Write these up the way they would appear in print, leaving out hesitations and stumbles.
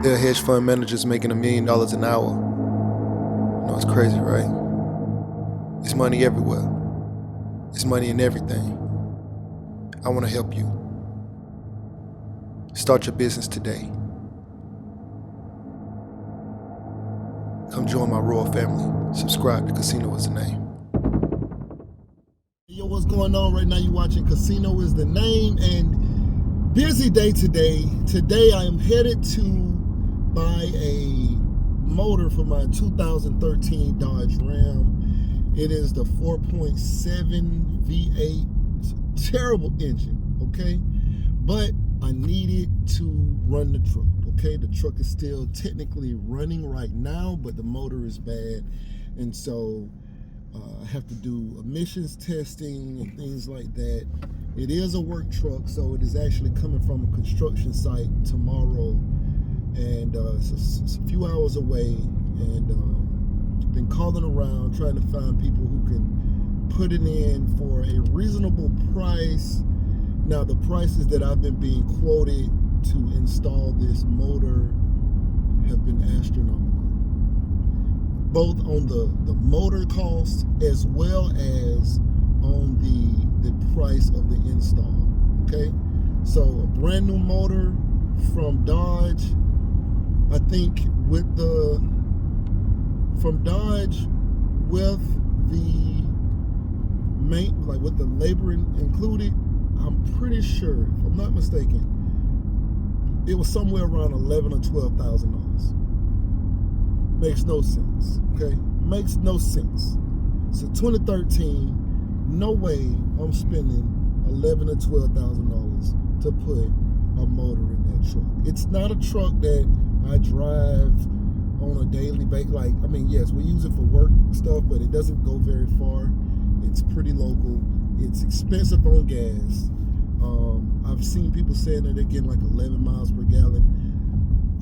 There are hedge fund managers making $1 million an hour. You know, it's crazy, right? It's money everywhere. It's money in everything. I want to help you. Start your business today. Come join my royal family. Subscribe to Casino Is the Name. Yo, what's going on right now? You're watching Casino Is the Name, and busy day today. Today I am headed to buy a motor for my 2013 Dodge Ram. It is the 4.7 V8. It's a terrible engine, okay? But I need it to run the truck, okay? The truck is still technically running right now, but the motor is bad. And so I have to do emissions testing and things like that. It is a work truck, so it is actually coming from a construction site tomorrow. And it's a few hours away. And been calling around, trying to find people who can put it in for a reasonable price. Now, the prices that I've been being quoted to install this motor have been astronomical, both on the motor cost as well as on the price of the install. Okay, so a brand new motor from Dodge, I think from Dodge with the with the labor included, I'm pretty sure, if I'm not mistaken, it was somewhere around $11,000 or $12,000. Makes no sense, okay? Makes no sense. So 2013, no way I'm spending $11,000 or $12,000 to put a motor in that truck. It's not a truck that I drive on a daily basis. Like, I mean, yes, we use it for work stuff, but it doesn't go very far. It's pretty local. It's expensive on gas. I've seen people saying that they're getting like 11 miles per gallon.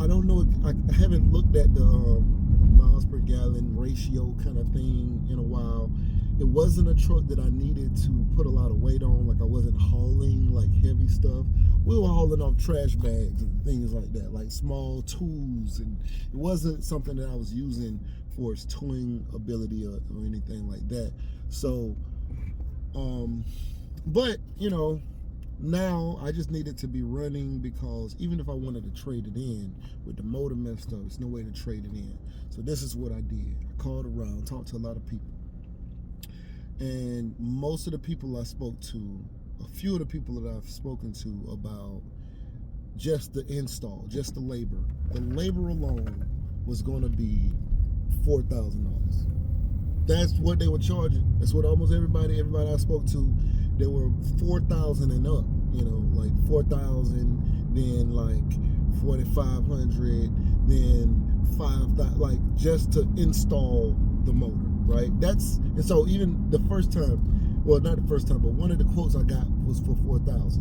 I don't know. I haven't looked at the miles per gallon ratio kind of thing in a while. It wasn't a truck that I needed to put a lot of weight on. Like, I wasn't hauling like heavy stuff. We were hauling off trash bags and things like that, like small tools, and it wasn't something that I was using for its towing ability or anything like that. So, but you know, now I just need it to be running, because even if I wanted to trade it in with the motor messed up, there's no way to trade it in. So this is what I did. I called around, talked to a lot of people, and most of the people I spoke to, a few of the people that I've spoken to about just the install, just the labor alone was going to be $4,000. That's what they were charging. That's what almost everybody I spoke to, they were $4,000 and up. You know, like $4,000, then like $4,500, then $5,000, like just to install the motor, right? And so even the first time, well, not the first time, but one of the quotes I got was for $4,000,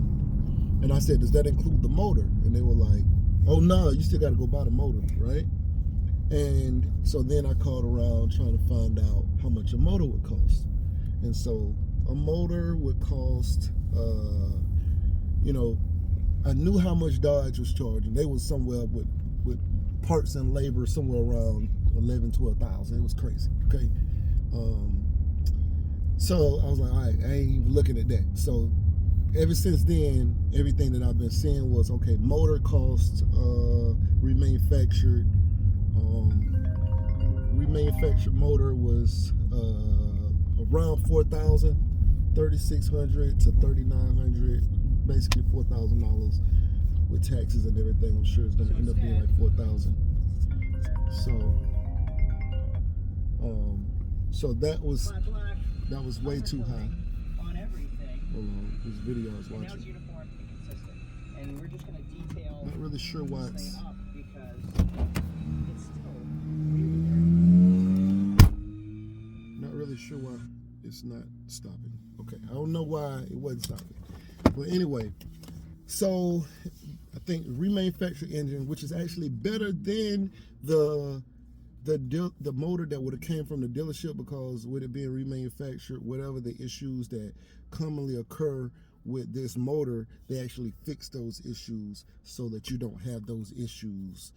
and I said, does that include the motor? And they were like, oh no, you still got to go buy the motor, right? And so then I called around trying to find out how much a motor would cost. And so a motor would cost, I knew how much Dodge was charging. They was somewhere with parts and labor somewhere around 11,000, 12,000. It was crazy, okay? So I was like, all right, I ain't even looking at that. So ever since then, everything that I've been seeing was, okay, motor cost, remanufactured. Remanufactured motor was around $4,000, $3,600 to $3,900, basically $4,000 with taxes and everything. I'm sure it's going to end up being like $4,000. So that was way too high. On everything. Hold on, this video I was watching. Now it's uniform and consistent, and we're just going to detail. Not really sure why it's. Up because it's still Not really sure why it's not stopping. Okay, I don't know why it wasn't stopping. But anyway, so I think remanufactured engine, which is actually better than the motor that would have came from the dealership, because with it being remanufactured, whatever the issues that commonly occur with this motor, they actually fix those issues so that you don't have those issues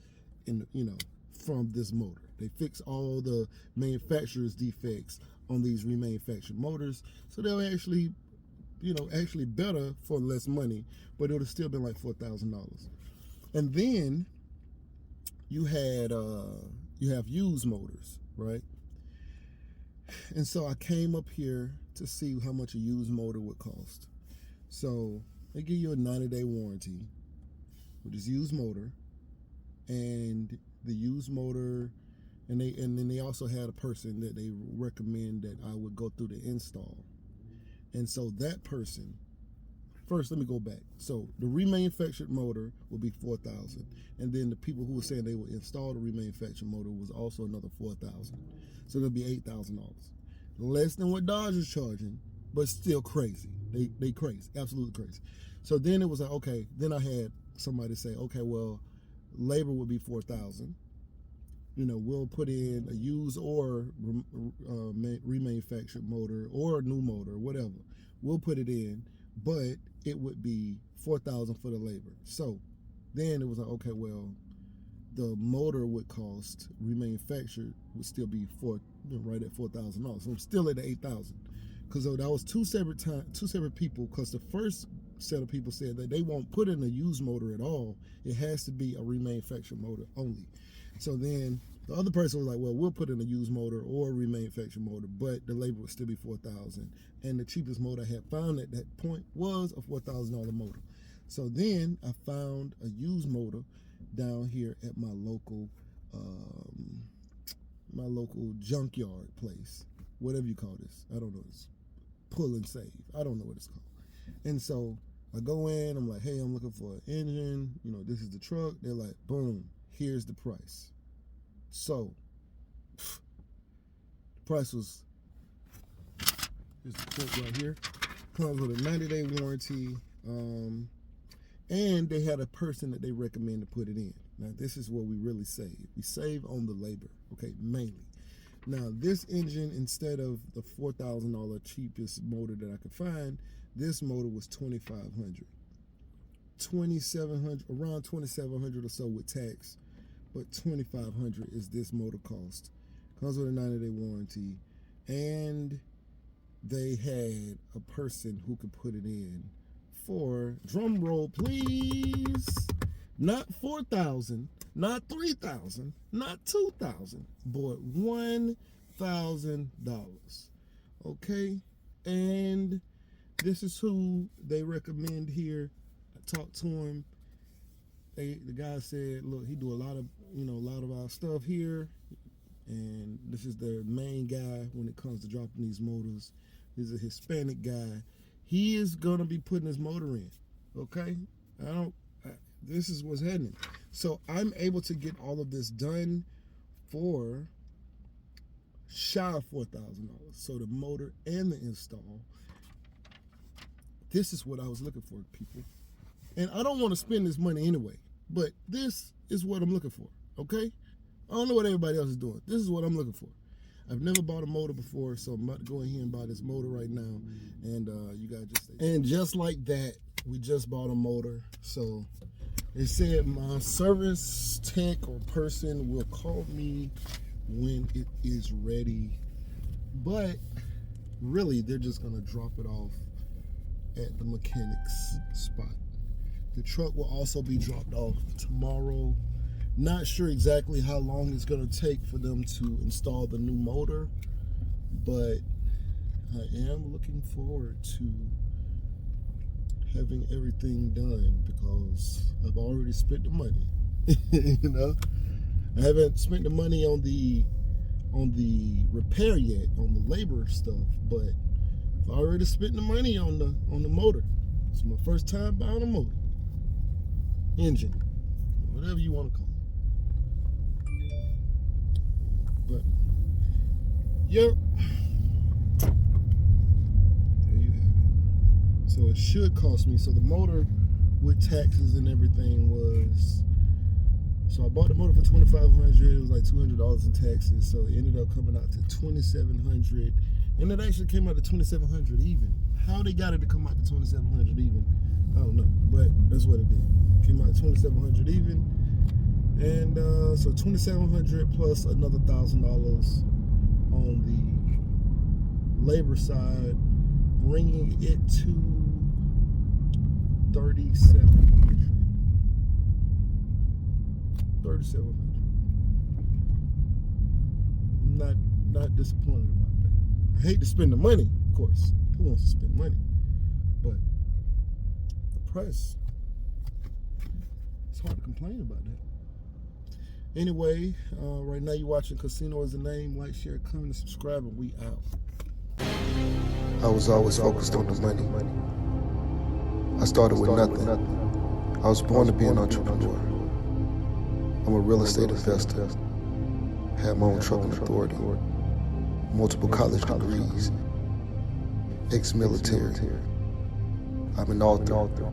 from this motor. They fix all the manufacturer's defects on these remanufactured motors, so they'll actually better for less money, but it would have still been like $4,000. And then you have used motors, right? And so I came up here to see how much a used motor would cost. So they give you a 90-day warranty with this used motor, and the used motor, and then they also had a person that they recommend that I would go through the install. And so that person, first let me go back. So the remanufactured motor will be $4,000, and then the people who were saying they would install the remanufactured motor was also another $4,000. So it'll be $8,000, less than what Dodge is charging, but still crazy. They crazy, absolutely crazy. So then it was like, okay. Then I had somebody say, okay, well, labor would be $4,000. We'll put in a used or remanufactured motor or a new motor, whatever. We'll put it in, but it would be $4,000 for the labor. So then it was like, okay, well, the motor would cost remanufactured would still be right at $4,000. So I'm still at the $8,000, because that was two separate people. Because the first set of people said that they won't put in a used motor at all. It has to be a remanufactured motor only. So then the other person was like, well, we'll put in a used motor or a remanufactured motor, but the labor would still be $4,000. And the cheapest motor I had found at that point was a $4,000 motor. So then I found a used motor down here at my local junkyard place, whatever you call this. I don't know. It's Pull and Save. I don't know what it's called. And so I go in. I'm like, hey, I'm looking for an engine. This is the truck. They're like, boom, here's the price. So the price was, here's the quote right here. Comes with a 90-day warranty. And they had a person that they recommend to put it in. Now, this is where we really save. We save on the labor, okay, mainly. Now, this engine, instead of the $4,000 cheapest motor that I could find, this motor was $2,500. Around $2,700 or so with tax, but $2,500 is this motor cost. Comes with a 90-day warranty, and they had a person who could put it in for, drum roll please, not $4,000, not $3,000, not $2,000, but $1,000. Okay, and this is who they recommend here. I talked to him. The guy said, look, he do a lot of our stuff here, and this is the main guy when it comes to dropping these motors. He's a Hispanic guy. He is gonna be putting his motor in. Okay, this is what's happening. So I'm able to get all of this done for shy of $4,000. So the motor and the install. This is what I was looking for, people. And I don't want to spend this money anyway, but this is what I'm looking for. Okay, I don't know what everybody else is doing. This is what I'm looking for. I've never bought a motor before, so I'm about to go in here and buy this motor right now. And you guys just stay. And just like that, we just bought a motor. So they said my service tech or person will call me when it is ready. But really, they're just gonna drop it off at the mechanic's spot. The truck will also be dropped off tomorrow. Not sure exactly how long it's going to take for them to install the new motor, but I am looking forward to having everything done because I've already spent the money. I haven't spent the money on the repair yet, on the labor stuff, but I've already spent the money on the motor. It's my first time buying a motor, engine, whatever you want to call it. But yep, there you have it. So it should cost me. So the motor with taxes and everything was. So I bought the motor for $2,500. It was like $200 in taxes. So it ended up coming out to $2,700, and it actually came out to $2,700 even. How they got it to come out to $2,700 even, I don't know. But that's what it did. Came out to $2,700 even. And so $2,700 plus another $1,000 on the labor side, bringing it to $3,700. I'm not disappointed about that. I hate to spend the money, of course. Who wants to spend money? But the price, it's hard to complain about that. Anyway, right now you're watching Casino is the Name. Like, share, comment, and subscribe, and we out. I was always focused on the money. I started with nothing. I was born to be an entrepreneur. I'm a real estate investor. Had my own trucking authority. Multiple college degrees. Ex-military. I'm an author.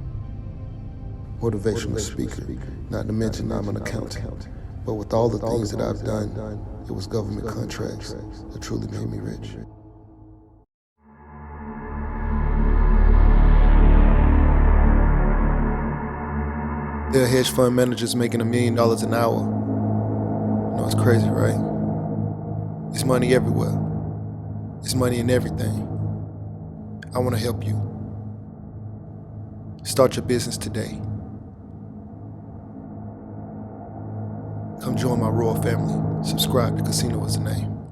Motivational speaker. Not to mention I'm an accountant. But with all the things that I've done, it was government contracts that truly made me rich. There are hedge fund managers making $1 million an hour. You know, it's crazy, right? It's money everywhere. It's money in everything. I want to help you. Start your business today. Come join my royal family. Subscribe to Casino is the Name.